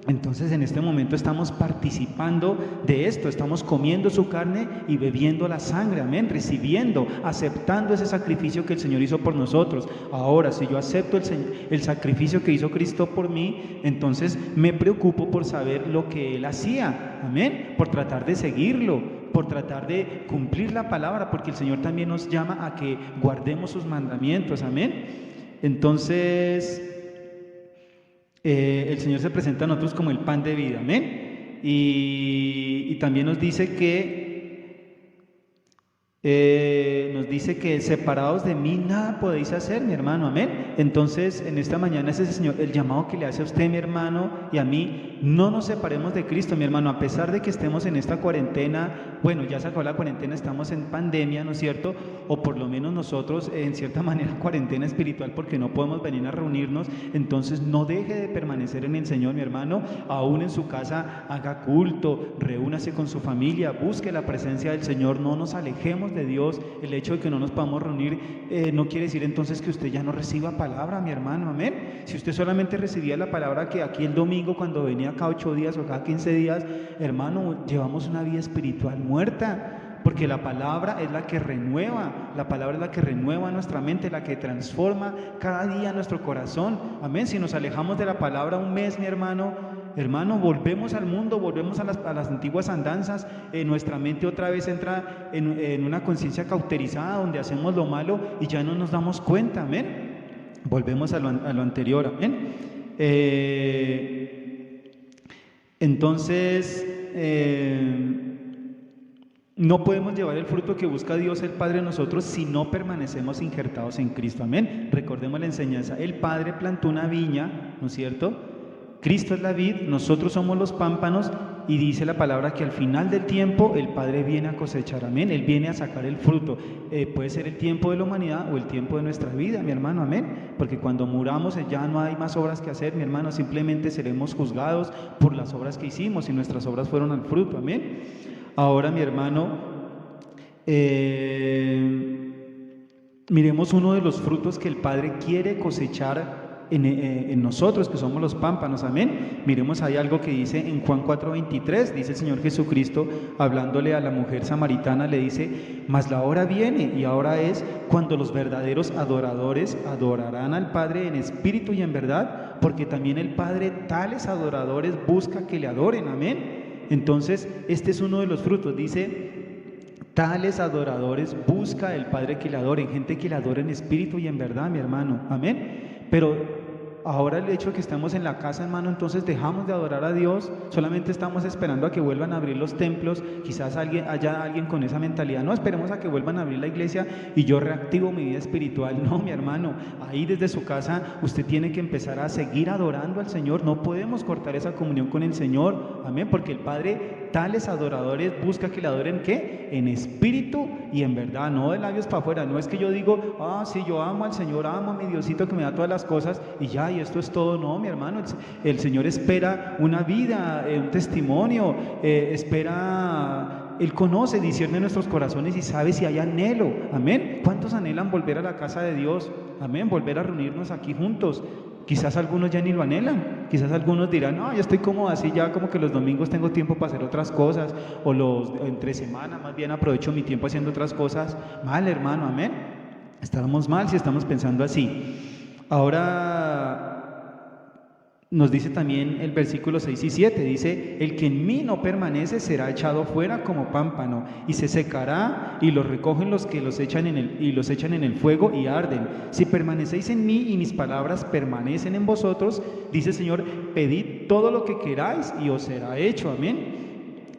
Entonces en este momento estamos participando de esto, estamos comiendo su carne y bebiendo la sangre, amén, recibiendo, aceptando ese sacrificio que el Señor hizo por nosotros. Ahora, si yo acepto el sacrificio que hizo Cristo por mí, entonces me preocupo por saber lo que Él hacía, amén, por tratar de seguirlo, por tratar de cumplir la palabra, porque el Señor también nos llama a que guardemos sus mandamientos, amén. Entonces el Señor se presenta a nosotros como el pan de vida, amén. Y también nos dice que Nos dice que separados de mí nada podéis hacer, mi hermano, amén. Entonces, en esta mañana ese Señor, el llamado que le hace a usted, mi hermano, y a mí, no nos separemos de Cristo, mi hermano, a pesar de que estemos en esta cuarentena. Bueno, ya se acabó la cuarentena, estamos en pandemia, ¿no es cierto? O por lo menos nosotros, en cierta manera, cuarentena espiritual, porque no podemos venir a reunirnos. Entonces, no deje de permanecer en el Señor, mi hermano. Aún en su casa, haga culto, reúnase con su familia, busque la presencia del Señor, no nos alejemos de Dios. El hecho de que no nos podamos reunir no quiere decir entonces que usted ya no reciba palabra, mi hermano, amén. Si usted solamente recibía la palabra que aquí el domingo, cuando venía cada 8 días o cada 15 días, hermano, llevamos una vida espiritual muerta, porque la palabra es la que renueva, la palabra es la que renueva nuestra mente, la que transforma cada día nuestro corazón, amén. Si nos alejamos de la palabra un mes, mi hermano, volvemos al mundo, volvemos a las antiguas andanzas. Nuestra mente otra vez entra en una conciencia cauterizada, donde hacemos lo malo y ya no nos damos cuenta, amén. Volvemos a lo anterior, amén. Entonces, no podemos llevar el fruto que busca Dios el Padre en nosotros si no permanecemos injertados en Cristo, amén. Recordemos la enseñanza, el Padre plantó una viña, ¿no es cierto? Cristo es la vid, nosotros somos los pámpanos, y dice la palabra que al final del tiempo el Padre viene a cosechar, amén. Él viene a sacar el fruto. Puede ser el tiempo de la humanidad o el tiempo de nuestra vida, mi hermano, amén. Porque cuando muramos ya no hay más obras que hacer, mi hermano, simplemente seremos juzgados por las obras que hicimos, y nuestras obras fueron al fruto, amén. Ahora, mi hermano, miremos uno de los frutos que el Padre quiere cosechar en nosotros, que somos los pámpanos, amén. Miremos ahí algo que dice en Juan 4:23, dice el Señor Jesucristo, hablándole a la mujer samaritana, le dice: mas la hora viene, y ahora es, cuando los verdaderos adoradores adorarán al Padre en espíritu y en verdad, porque también el Padre tales adoradores busca que le adoren, amén. Entonces, este es uno de los frutos, dice: tales adoradores busca el Padre que le adoren, gente que le adore en espíritu y en verdad, mi hermano, amén. Pero ahora el hecho de que estamos en la casa, hermano, entonces dejamos de adorar a Dios, solamente estamos esperando a que vuelvan a abrir los templos. Quizás haya alguien con esa mentalidad: no, esperemos a que vuelvan a abrir la iglesia y yo reactivo mi vida espiritual. No, mi hermano, ahí desde su casa usted tiene que empezar a seguir adorando al Señor. No podemos cortar esa comunión con el Señor, amén, porque el Padre tales adoradores busca que le adoren, ¿qué? En espíritu y en verdad, no de labios para afuera. No es que yo digo: sí, yo amo al Señor, amo a mi Diosito que me da todas las cosas y ya, y esto es todo. No, mi hermano, el Señor espera una vida, un testimonio, espera, Él conoce, discierne nuestros corazones y sabe si hay anhelo, amén. ¿Cuántos anhelan volver a la casa de Dios? Amén, volver a reunirnos aquí juntos. Quizás algunos ya ni lo anhelan, quizás algunos dirán: no, yo estoy cómodo así, ya como que los domingos tengo tiempo para hacer otras cosas, o entre semana más bien aprovecho mi tiempo haciendo otras cosas. Mal, hermano, amén. Estamos mal si estamos pensando así. Ahora nos dice también el versículo 6 y 7, dice: el que en mí no permanece será echado fuera como pámpano, y se secará, y los recogen los que los echan en el fuego y arden. Si permanecéis en mí y mis palabras permanecen en vosotros, dice el Señor, pedid todo lo que queráis y os será hecho, amén.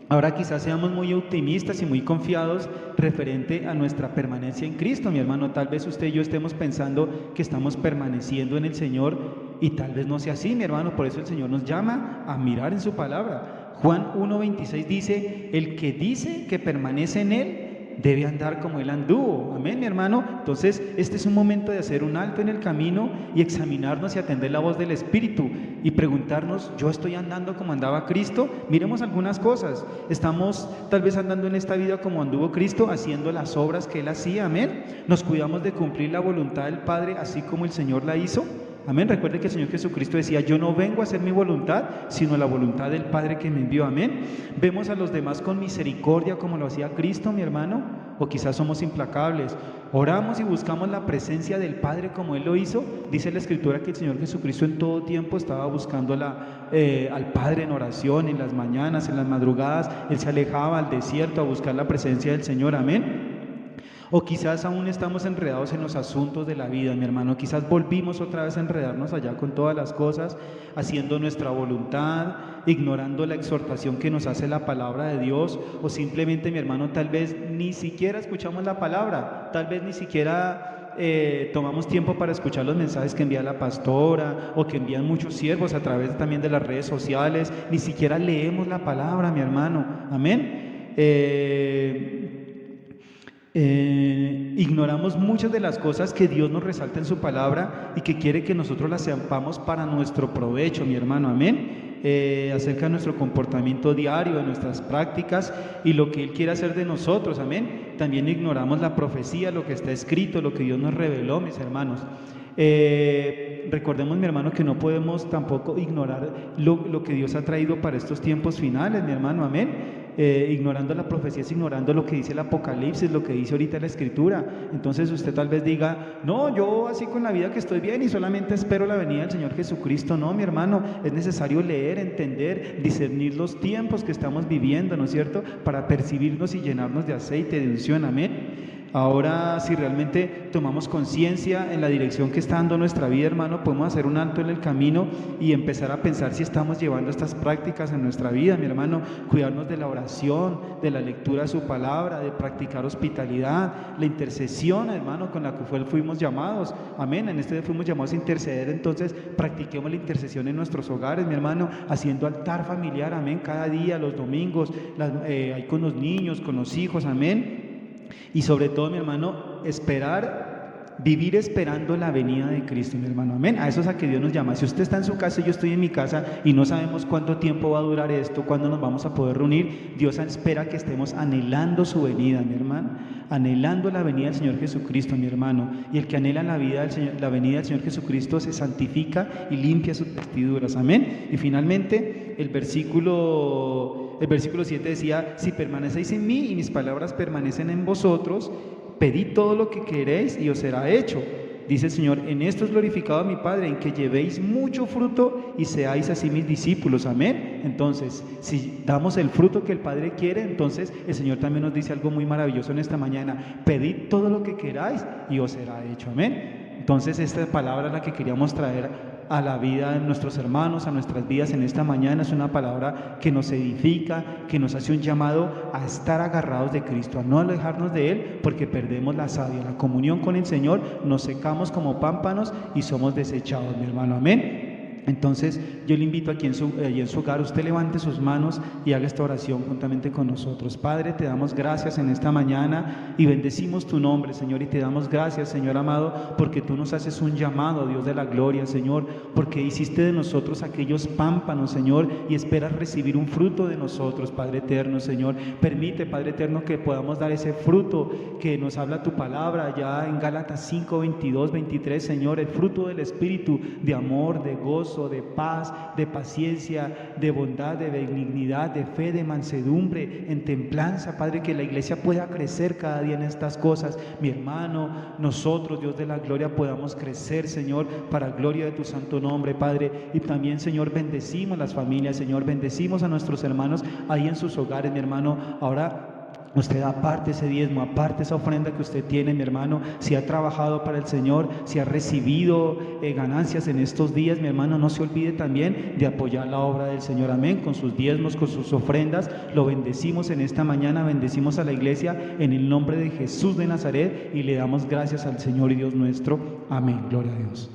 Ahora quizás seamos muy optimistas y muy confiados referente a nuestra permanencia en Cristo, mi hermano. Tal vez usted y yo estemos pensando que estamos permaneciendo en el Señor y tal vez no sea así, mi hermano. Por eso el Señor nos llama a mirar en su palabra. Juan 1:26 dice: el que dice que permanece en Él debe andar como Él anduvo, amén, mi hermano. Entonces este es un momento de hacer un alto en el camino y examinarnos y atender la voz del Espíritu y preguntarnos: ¿yo estoy andando como andaba Cristo? Miremos algunas cosas. ¿Estamos tal vez andando en esta vida como anduvo Cristo, haciendo las obras que Él hacía? Amén. ¿Nos cuidamos de cumplir la voluntad del Padre así como el Señor la hizo? Amén. Recuerde que el Señor Jesucristo decía: yo no vengo a hacer mi voluntad, sino la voluntad del Padre que me envió. Amén. Vemos a los demás con misericordia como lo hacía Cristo, mi hermano, o quizás somos implacables. Oramos y buscamos la presencia del Padre como Él lo hizo. Dice la Escritura que el Señor Jesucristo en todo tiempo estaba buscando al Padre en oración, en las mañanas, en las madrugadas. Él se alejaba al desierto a buscar la presencia del Señor. Amén. O quizás aún estamos enredados en los asuntos de la vida, mi hermano. Quizás volvimos otra vez a enredarnos allá con todas las cosas, haciendo nuestra voluntad, ignorando la exhortación que nos hace la palabra de Dios, o simplemente, mi hermano, tal vez ni siquiera escuchamos la palabra, tal vez ni siquiera tomamos tiempo para escuchar los mensajes que envía la pastora o que envían muchos siervos a través también de las redes sociales. Ni siquiera leemos la palabra, mi hermano. Amén. Ignoramos muchas de las cosas que Dios nos resalta en su palabra y que quiere que nosotros las sepamos para nuestro provecho, mi hermano. Amén. Acerca de nuestro comportamiento diario, de nuestras prácticas y lo que Él quiere hacer de nosotros. Amén. También ignoramos la profecía, lo que está escrito, lo que Dios nos reveló, mis hermanos. Recordemos, mi hermano, que no podemos tampoco ignorar lo que Dios ha traído para estos tiempos finales, mi hermano. Amén. Ignorando la profecía es ignorando lo que dice el Apocalipsis, lo que dice ahorita la Escritura. Entonces usted tal vez diga, no, yo así con la vida que estoy bien y solamente espero la venida del Señor Jesucristo. No, mi hermano, es necesario leer, entender, discernir los tiempos que estamos viviendo, ¿no es cierto?, para percibirnos y llenarnos de aceite, de unción. Amén. Ahora, si realmente tomamos conciencia en la dirección que está dando nuestra vida, hermano, podemos hacer un alto en el camino y empezar a pensar si estamos llevando estas prácticas en nuestra vida, mi hermano. Cuidarnos de la oración, de la lectura de su palabra, de practicar hospitalidad, la intercesión, hermano, con la que fuimos llamados. Amén. En este día fuimos llamados a interceder, entonces practiquemos la intercesión en nuestros hogares, mi hermano, haciendo altar familiar, amén, cada día, los domingos, ahí con los niños, con los hijos, amén. Y sobre todo, mi hermano, vivir esperando la venida de Cristo, mi hermano. Amén. A eso es a que Dios nos llama. Si usted está en su casa y yo estoy en mi casa y no sabemos cuánto tiempo va a durar esto, cuándo nos vamos a poder reunir, Dios espera que estemos anhelando su venida, mi hermano. Anhelando la venida del Señor Jesucristo, mi hermano. Y el que anhela la venida del Señor Jesucristo se santifica y limpia sus vestiduras. Amén. Y finalmente, el versículo 7 decía, si permanecéis en mí y mis palabras permanecen en vosotros, pedid todo lo que queréis y os será hecho. Dice el Señor, en esto es glorificado mi Padre, en que llevéis mucho fruto y seáis así mis discípulos. Amén. Entonces, si damos el fruto que el Padre quiere, entonces el Señor también nos dice algo muy maravilloso en esta mañana: pedid todo lo que queráis y os será hecho. Amén. Entonces, esta palabra es la que queríamos traer a la vida de nuestros hermanos, a nuestras vidas en esta mañana. Es una palabra que nos edifica, que nos hace un llamado a estar agarrados de Cristo, a no alejarnos de Él, porque perdemos la savia, la comunión con el Señor, nos secamos como pámpanos y somos desechados, mi hermano. Amén. Entonces yo le invito aquí en su hogar, usted levante sus manos y haga esta oración juntamente con nosotros. Padre, te damos gracias en esta mañana y bendecimos tu nombre, Señor, y te damos gracias, Señor amado, porque tú nos haces un llamado, Dios de la gloria, Señor, porque hiciste de nosotros aquellos pámpanos, Señor, y esperas recibir un fruto de nosotros, Padre eterno, Señor. Permite, Padre eterno, que podamos dar ese fruto que nos habla tu palabra ya en Gálatas 5, 22, 23, Señor, el fruto del Espíritu, de amor, de gozo, de paz, de paciencia, de bondad, de benignidad, de fe, de mansedumbre, en templanza, Padre, que la iglesia pueda crecer cada día en estas cosas. Mi hermano, nosotros, Dios de la gloria, podamos crecer, Señor, para gloria de tu santo nombre, Padre. Y también, Señor, bendecimos las familias, Señor, bendecimos a nuestros hermanos ahí en sus hogares, mi hermano. Ahora usted aparte ese diezmo, aparte esa ofrenda que usted tiene, mi hermano. Si ha trabajado para el Señor, si ha recibido ganancias en estos días, mi hermano, no se olvide también de apoyar la obra del Señor. Amén. Con sus diezmos, con sus ofrendas, lo bendecimos en esta mañana, bendecimos a la iglesia en el nombre de Jesús de Nazaret y le damos gracias al Señor y Dios nuestro. Amén. Gloria a Dios.